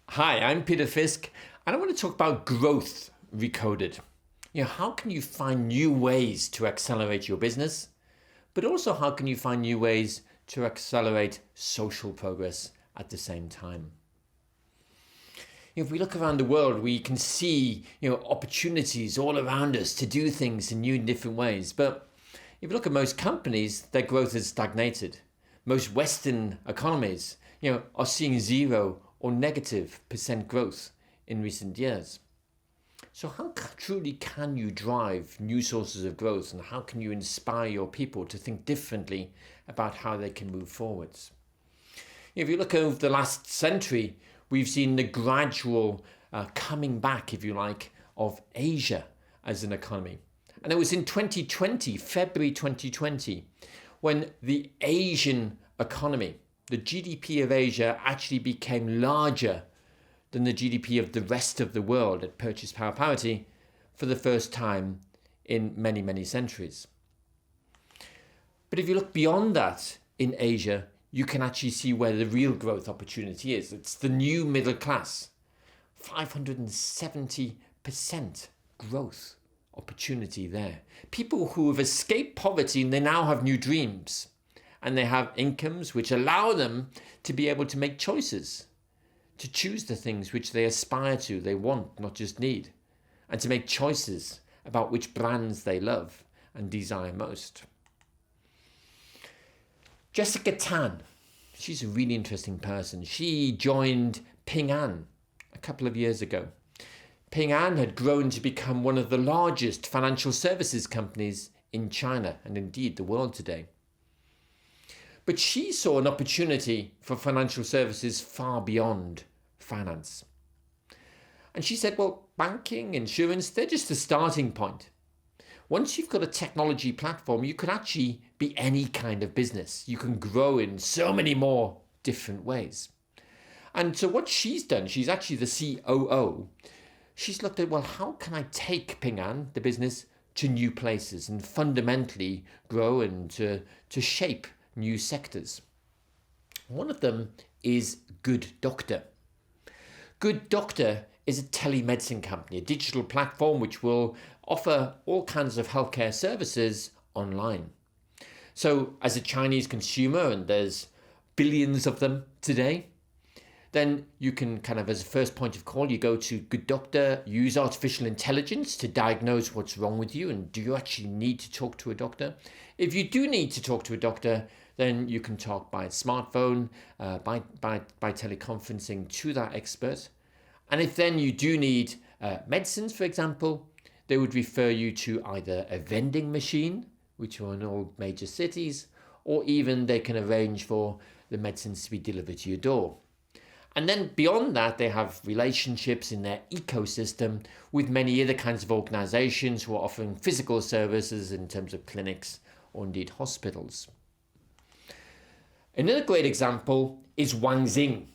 Hi, I'm Peter Fisk, and I want to talk about growth recoded. How can you find new ways to accelerate your business, but also how can you find new ways to accelerate social progress at the same time? If we look around the world, we can see opportunities all around us to do things in new and different ways. But if you look at most companies, their growth has stagnated. Most Western economies, are seeing 0 or negative percent growth in recent years. So how truly can you drive new sources of growth, and how can you inspire your people to think differently about how they can move forwards? If you look over the last century, we've seen the gradual coming back, if you like, of Asia as an economy. And it was in 2020, February 2020, when the Asian economy, the GDP of Asia, actually became larger than the GDP of the rest of the world at purchase power parity for the first time in many, many centuries. But if you look beyond that in Asia, you can actually see where the real growth opportunity is. It's the new middle class. 570% growth opportunity there. People who have escaped poverty and they now have new dreams. And they have incomes which allow them to be able to make choices, to choose the things which they aspire to, they want, not just need, and to make choices about which brands they love and desire most. Jessica Tan, she's a really interesting person. She joined Ping An a couple of years ago. Ping An had grown to become one of the largest financial services companies in China and indeed the world today. But she saw an opportunity for financial services far beyond finance. And she said, well, banking, insurance, they're just a starting point. Once you've got a technology platform, you can actually be any kind of business. You can grow in so many more different ways. And so what she's done, she's actually the COO. She's looked at, well, how can I take Ping An, the business, to new places and fundamentally grow and to shape new sectors. One of them is Good Doctor. Good Doctor is a telemedicine company, a digital platform which will offer all kinds of healthcare services online. So as a Chinese consumer, and there's billions of them today, then you can as a first point of call, you go to Good Doctor, use artificial intelligence to diagnose what's wrong with you, and do you actually need to talk to a doctor? If you do need to talk to a doctor, then you can talk by smartphone, by teleconferencing to that expert. And if then you do need medicines, for example, they would refer you to either a vending machine, which are in all major cities, or even they can arrange for the medicines to be delivered to your door. And then beyond that, they have relationships in their ecosystem with many other kinds of organizations who are offering physical services in terms of clinics or indeed hospitals. Another great example is Wang Xing.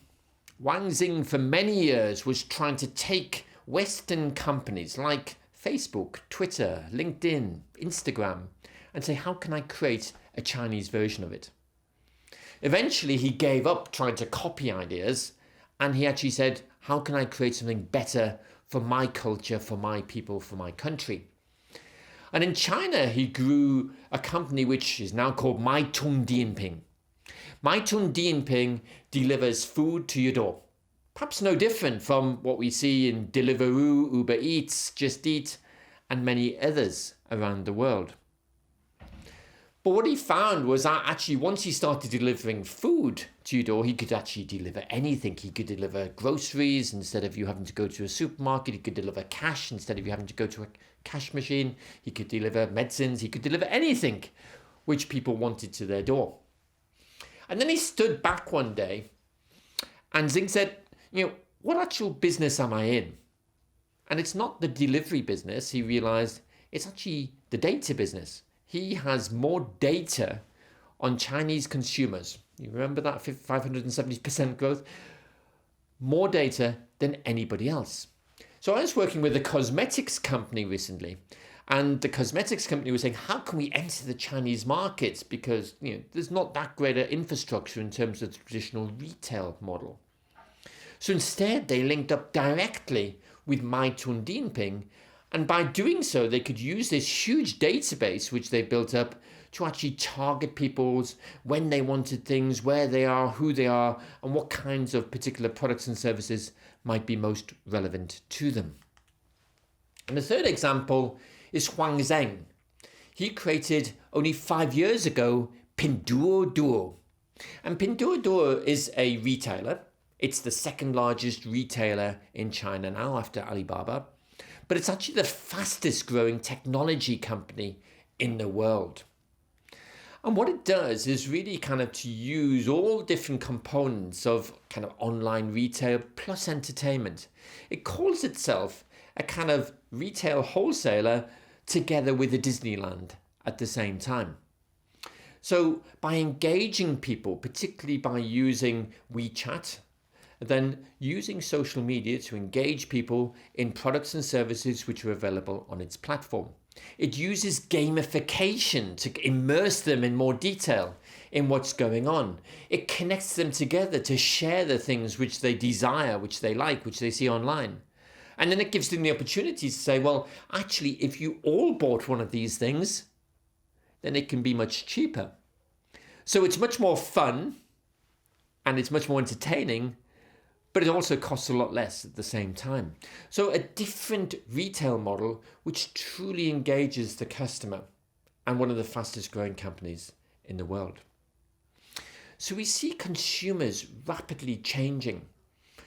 Wang Xing for many years was trying to take Western companies like Facebook, Twitter, LinkedIn, Instagram, and say, how can I create a Chinese version of it? Eventually, he gave up trying to copy ideas, and he actually said, how can I create something better for my culture, for my people, for my country? And in China, he grew a company which is now called Meituan-Dianping. Meituan-Dianping delivers food to your door. Perhaps no different from what we see in Deliveroo, Uber Eats, Just Eat, and many others around the world. But what he found was that actually once he started delivering food to your door, he could actually deliver anything. He could deliver groceries instead of you having to go to a supermarket. He could deliver cash instead of you having to go to a cash machine. He could deliver medicines. He could deliver anything which people wanted to their door. And then he stood back one day and Xing said, what actual business am I in? And it's not the delivery business. He realized it's actually the data business. He has more data on Chinese consumers. You remember that 570% growth? More data than anybody else. So I was working with a cosmetics company recently, and the cosmetics company was saying, how can we enter the Chinese markets? Because there's not that great an infrastructure in terms of the traditional retail model. So instead, they linked up directly with Meituan-Dianping, and by doing so, they could use this huge database which they built up to actually target people's when they wanted things, where they are, who they are, and what kinds of particular products and services might be most relevant to them. And the third example is Huang Zheng. He created only 5 years ago Pinduoduo. And Pinduoduo is a retailer. It's the second largest retailer in China now after Alibaba. But it's actually the fastest growing technology company in the world. And what it does is really kind of to use all different components of kind of online retail plus entertainment. It calls itself a kind of retail wholesaler together with a Disneyland at the same time. So by engaging people, particularly by using WeChat, then using social media to engage people in products and services which are available on its platform. It uses gamification to immerse them in more detail in what's going on. It connects them together to share the things which they desire, which they like, which they see online. And then it gives them the opportunity to say, well, actually, if you all bought one of these things, then it can be much cheaper. So it's much more fun and it's much more entertaining, but it also costs a lot less at the same time. So a different retail model which truly engages the customer, and one of the fastest growing companies in the world. So we see consumers rapidly changing.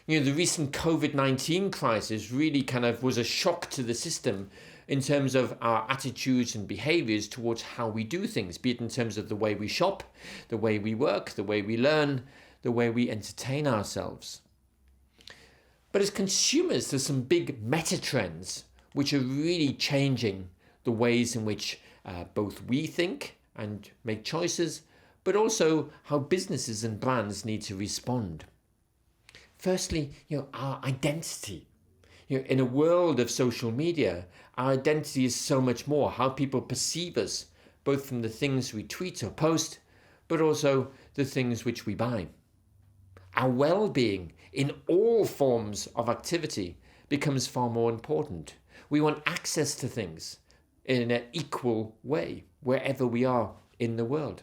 The recent COVID-19 crisis really kind of was a shock to the system in terms of our attitudes and behaviors towards how we do things, be it in terms of the way we shop, the way we work, the way we learn, the way we entertain ourselves. But as consumers, there's some big meta trends which are really changing the ways in which both we think and make choices, but also how businesses and brands need to respond. Firstly, our identity. In a world of social media, our identity is so much more how people perceive us, both from the things we tweet or post, but also the things which we buy. Our well-being in all forms of activity becomes far more important. We want access to things in an equal way wherever we are in the world.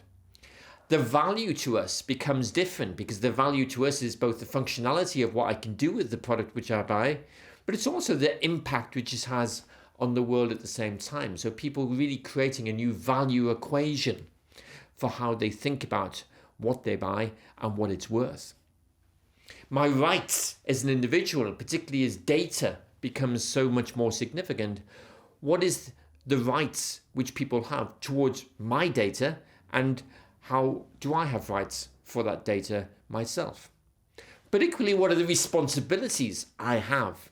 The value to us becomes different because the value to us is both the functionality of what I can do with the product which I buy, but it's also the impact which it has on the world at the same time. So people really creating a new value equation for how they think about what they buy and what it's worth. My rights as an individual, particularly as data becomes so much more significant, what is the rights which people have towards my data, and how do I have rights for that data myself? But equally, what are the responsibilities I have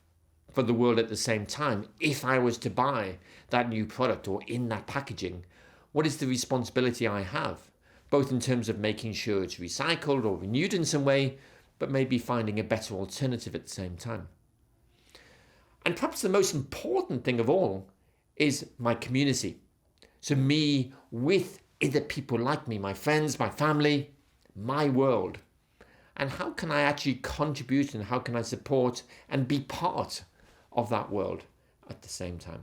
for the world at the same time? If I was to buy that new product or in that packaging, what is the responsibility I have, both in terms of making sure it's recycled or renewed in some way, but maybe finding a better alternative at the same time? And perhaps the most important thing of all is my community. So me with other people like me, my friends, my family, my world. And how can I actually contribute and how can I support and be part of that world at the same time?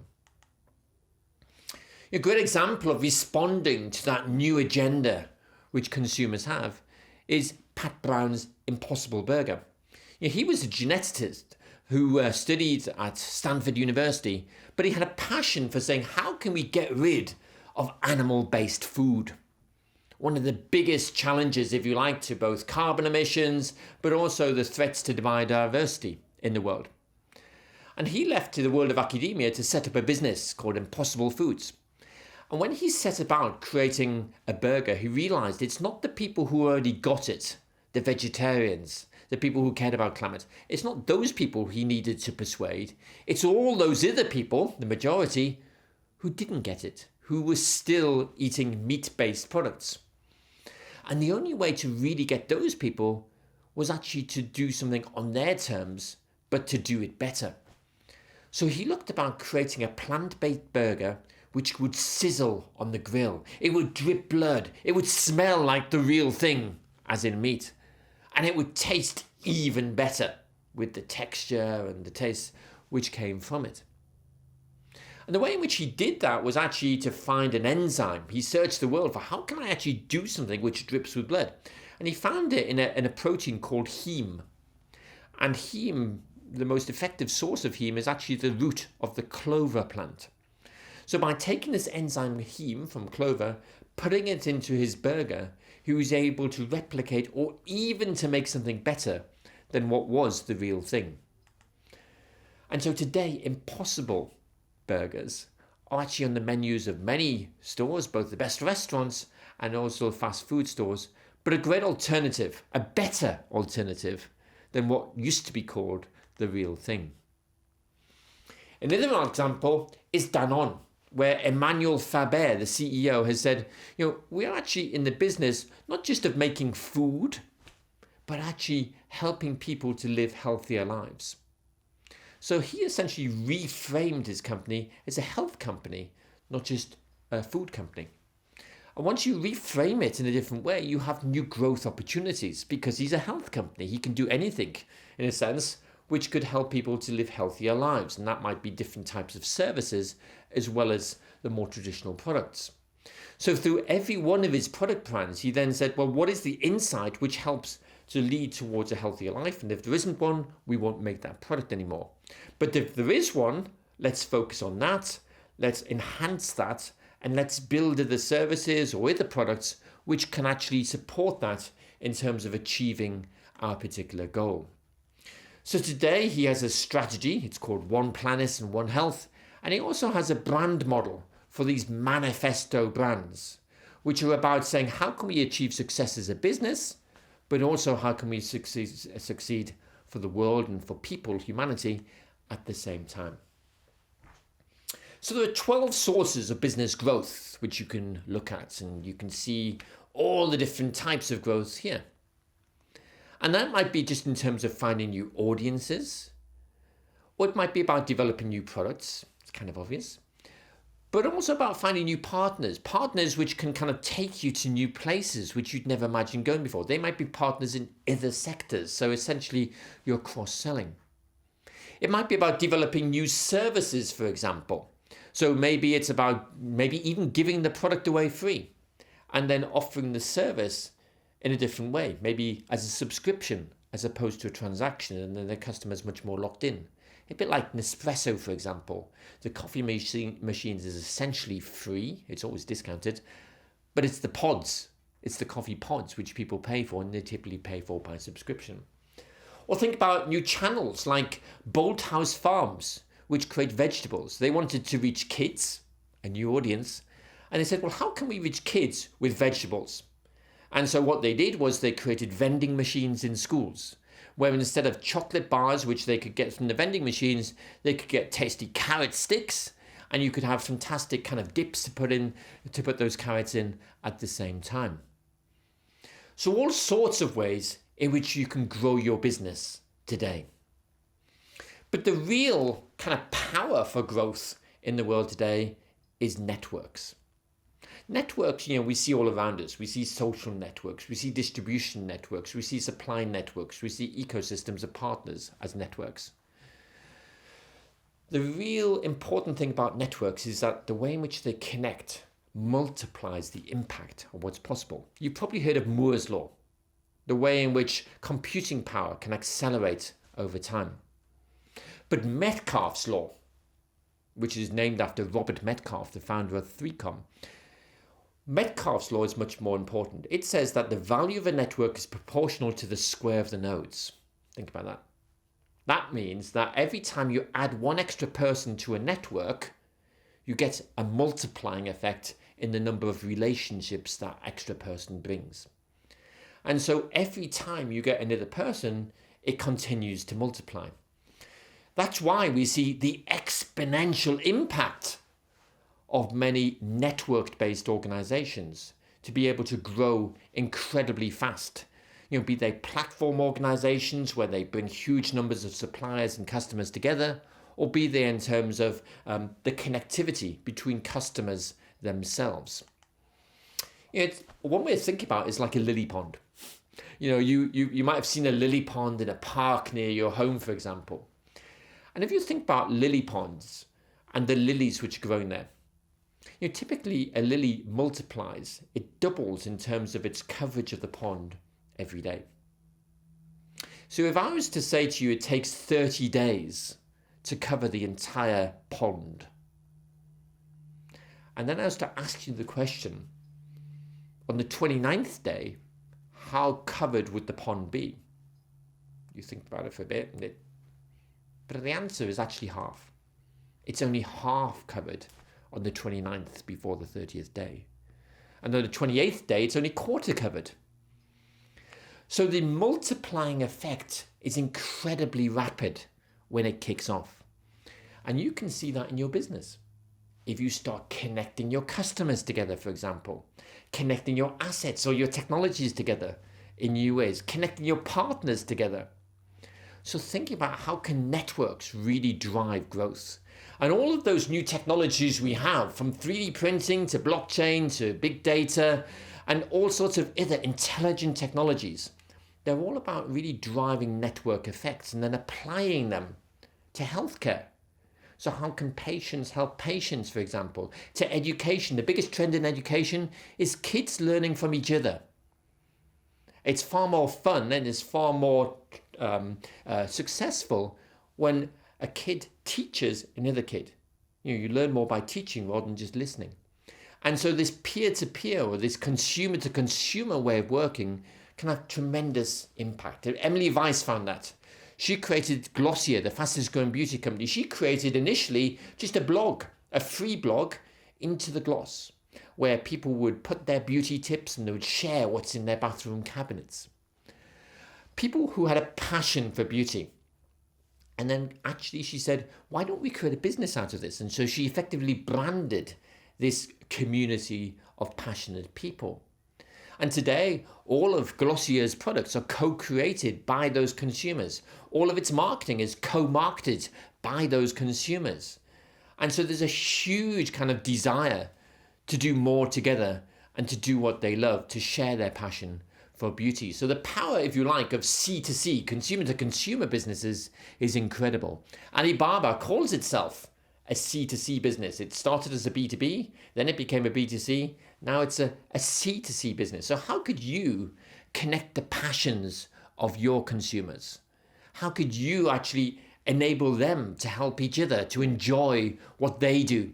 A great example of responding to that new agenda which consumers have is Pat Brown's Impossible Burger. He was a geneticist who studied at Stanford University, but he had a passion for saying, how can we get rid of animal-based food? One of the biggest challenges, if you like, to both carbon emissions, but also the threats to biodiversity in the world. And he left to the world of academia to set up a business called Impossible Foods. And when he set about creating a burger, he realized it's not the people who already got it, the vegetarians, the people who cared about climate. It's not those people he needed to persuade. It's all those other people, the majority, who didn't get it, who were still eating meat-based products. And the only way to really get those people was actually to do something on their terms, but to do it better. So he looked about creating a plant-based burger which would sizzle on the grill. It would drip blood. It would smell like the real thing, as in meat. And it would taste even better with the texture and the taste which came from it. And the way in which he did that was actually to find an enzyme. He searched the world for how can I actually do something which drips with blood? And he found it in a protein called heme. And heme, the most effective source of heme, is actually the root of the clover plant. So by taking this enzyme heme from clover, putting it into his burger, he was able to replicate or even to make something better than what was the real thing. And so today, Impossible burgers are actually on the menus of many stores, both the best restaurants and also fast food stores, but a great alternative, a better alternative than what used to be called the real thing. Another example is Danone, where Emmanuel Faber, the CEO, has said, we are actually in the business not just of making food, but actually helping people to live healthier lives. So he essentially reframed his company as a health company, not just a food company. And once you reframe it in a different way, you have new growth opportunities because he's a health company. He can do anything, in a sense, which could help people to live healthier lives. And that might be different types of services as well as the more traditional products. So through every one of his product plans, he then said, well, what is the insight which helps to lead towards a healthier life? And if there isn't one, we won't make that product anymore. But if there is one, let's focus on that, let's enhance that, and let's build the services or the products which can actually support that in terms of achieving our particular goal. So today he has a strategy, it's called One Planet and One Health, and he also has a brand model for these manifesto brands, which are about saying how can we achieve success as a business, but also how can we succeed for the world and for people, humanity, at the same time. So there are 12 sources of business growth which you can look at, and you can see all the different types of growth here. And that might be just in terms of finding new audiences, or it might be about developing new products, it's kind of obvious, but also about finding new partners which can kind of take you to new places which you'd never imagined going before. They might be partners in other sectors, so essentially you're cross-selling. It might be about developing new services, for example. So maybe it's about even giving the product away free and then offering the service in a different way, maybe as a subscription as opposed to a transaction, and then the customer's much more locked in. A bit like Nespresso, for example. The coffee machines is essentially free. It's always discounted, but it's the pods. It's the coffee pods which people pay for, and they typically pay for by subscription. Or think about new channels like Bolthouse Farms, which create vegetables. They wanted to reach kids, a new audience, and they said, well, how can we reach kids with vegetables? And so what they did was they created vending machines in schools, where instead of chocolate bars, which they could get from the vending machines, they could get tasty carrot sticks, and you could have fantastic kind of dips to put those carrots in at the same time. So all sorts of ways in which you can grow your business today. But the real kind of power for growth in the world today is networks. Networks, we see all around us. We see social networks, we see distribution networks, we see supply networks, we see ecosystems of partners as networks. The real important thing about networks is that the way in which they connect multiplies the impact of what's possible. You've probably heard of Moore's Law, the way in which computing power can accelerate over time. But Metcalfe's Law, which is named after Robert Metcalfe, the founder of 3Com, Metcalfe's Law is much more important. It says that the value of a network is proportional to the square of the nodes. Think about that. That means that every time you add one extra person to a network, you get a multiplying effect in the number of relationships that extra person brings. And so every time you get another person, it continues to multiply. That's why we see the exponential impact of many network-based organizations to be able to grow incredibly fast. Be they platform organizations where they bring huge numbers of suppliers and customers together, or be they in terms of the connectivity between customers themselves. One way to think about it is like a lily pond. You might have seen a lily pond in a park near your home, for example. And if you think about lily ponds and the lilies which are growing there, typically a lily multiplies, it doubles in terms of its coverage of the pond every day. So if I was to say to you it takes 30 days to cover the entire pond, and then I was to ask you the question, on the 29th day, how covered would the pond be? You think about it for a bit, but the answer is actually half. It's only half covered on the 29th before the 30th day. And on the 28th day, it's only quarter covered. So the multiplying effect is incredibly rapid when it kicks off. And you can see that in your business. If you start connecting your customers together, for example, connecting your assets or your technologies together in new ways, connecting your partners together. So think about how can networks really drive growth. And all of those new technologies we have, from 3D printing to blockchain to big data and all sorts of other intelligent technologies, they're all about really driving network effects and then applying them to healthcare. So how can patients help patients, for example, to education? The biggest trend in education is kids learning from each other. It's far more fun and it's far more successful when a kid teaches another kid. You learn more by teaching rather than just listening. And so this peer-to-peer or this consumer-to-consumer way of working can have tremendous impact. Emily Weiss found that. She created Glossier, the fastest growing beauty company. She created initially just a blog, a free blog into the Gloss, where people would put their beauty tips and they would share what's in their bathroom cabinets. People who had a passion for beauty. And then actually she said, why don't we create a business out of this? And so she effectively branded this community of passionate people. And today, all of Glossier's products are co-created by those consumers. All of its marketing is co-marketed by those consumers. And so there's a huge kind of desire to do more together and to do what they love, to share their passion for beauty. So the power, if you like, of C2C, consumer-to-consumer businesses is incredible. Alibaba calls itself a C2C business. It started as a B2B, then it became a B2C. Now it's a C2C business. So how could you connect the passions of your consumers? How could you actually enable them to help each other, to enjoy what they do?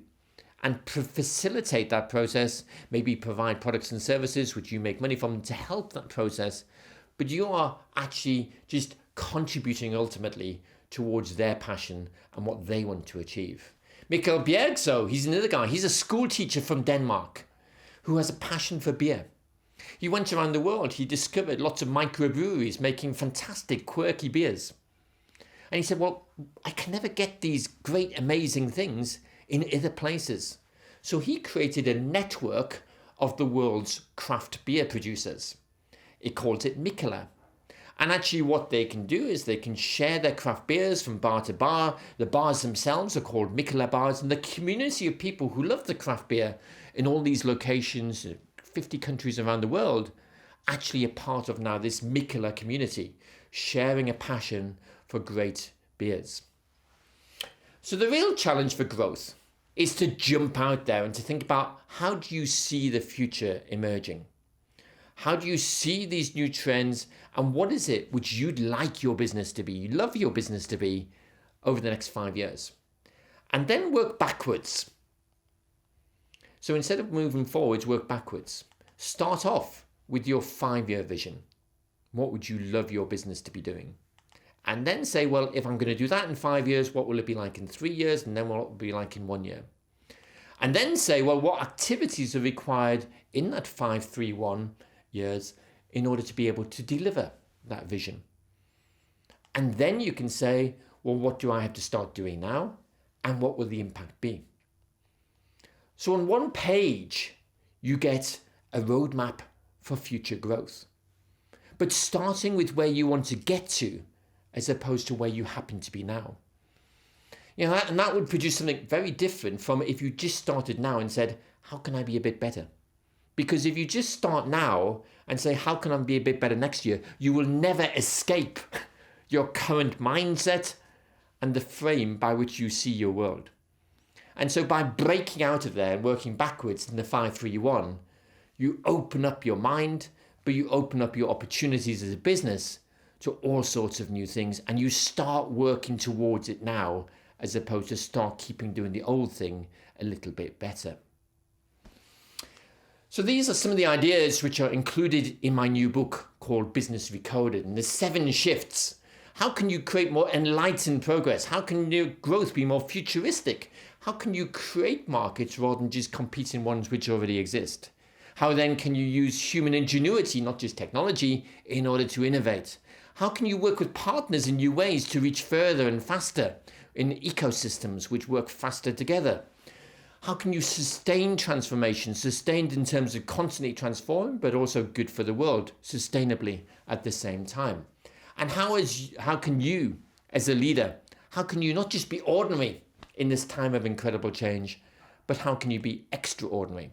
And facilitate that process, maybe provide products and services which you make money from to help that process, but you are actually just contributing ultimately towards their passion and what they want to achieve. Mikkel Bjergso, he's another guy, he's a school teacher from Denmark who has a passion for beer. He went around the world, he discovered lots of microbreweries making fantastic, quirky beers. And he said, well, I can never get these great, amazing things in other places. So he created a network of the world's craft beer producers. He called it Mikkeller. And actually what they can do is they can share their craft beers from bar to bar. The bars themselves are called Mikkeller bars. And the community of people who love the craft beer in all these locations, 50 countries around the world, actually are part of now this Mikkeller community, sharing a passion for great beers. So the real challenge for growth is to jump out there and to think about, how do you see the future emerging? How do you see these new trends, and what is it which you'd like your business to be, you love your business to be over the next 5 years? And then work backwards. So instead of moving forwards, work backwards. Start off with your 5-year vision. What would you love your business to be doing? And then say, well, if I'm going to do that in 5 years, what will it be like in 3 years? And then what will it be like in 1 year? And then say, well, what activities are required in that 5, 3, 1 years in order to be able to deliver that vision? And then you can say, well, what do I have to start doing now? And what will the impact be? So on one page, you get a roadmap for future growth. But starting with where you want to get to, as opposed to where you happen to be now. And that would produce something very different from if you just started now and said, how can I be a bit better? Because if you just start now and say, how can I be a bit better next year? You will never escape your current mindset and the frame by which you see your world. And so by breaking out of there and working backwards in the 5-3-1, you open up your mind, but you open up your opportunities as a business to all sorts of new things, and you start working towards it now as opposed to start keeping doing the old thing a little bit better. So these are some of the ideas which are included in my new book called Business Recoded, and the 7 shifts. How can you create more enlightened progress? How can your growth be more futuristic? How can you create markets rather than just compete in ones which already exist? How then can you use human ingenuity, not just technology, in order to innovate? How can you work with partners in new ways to reach further and faster in ecosystems which work faster together? How can you sustain transformation, sustained in terms of constantly transforming, but also good for the world, sustainably at the same time? And how can you, as a leader, how can you not just be ordinary in this time of incredible change, but how can you be extraordinary?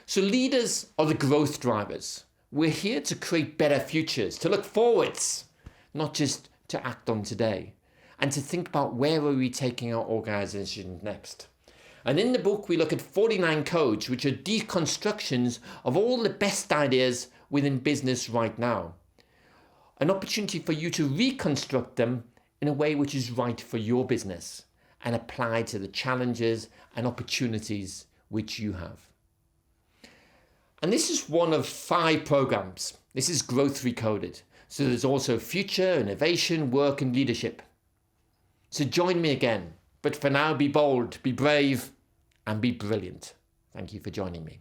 So leaders are the growth drivers. We're here to create better futures, to look forwards, not just to act on today, and to think about where are we taking our organization next. And in the book, we look at 49 codes, which are deconstructions of all the best ideas within business right now. An opportunity for you to reconstruct them in a way which is right for your business and apply to the challenges and opportunities which you have. And this is one of 5 programs. This is Growth Recoded. So there's also future, innovation, work and leadership. So join me again. But for now, be bold, be brave and be brilliant. Thank you for joining me.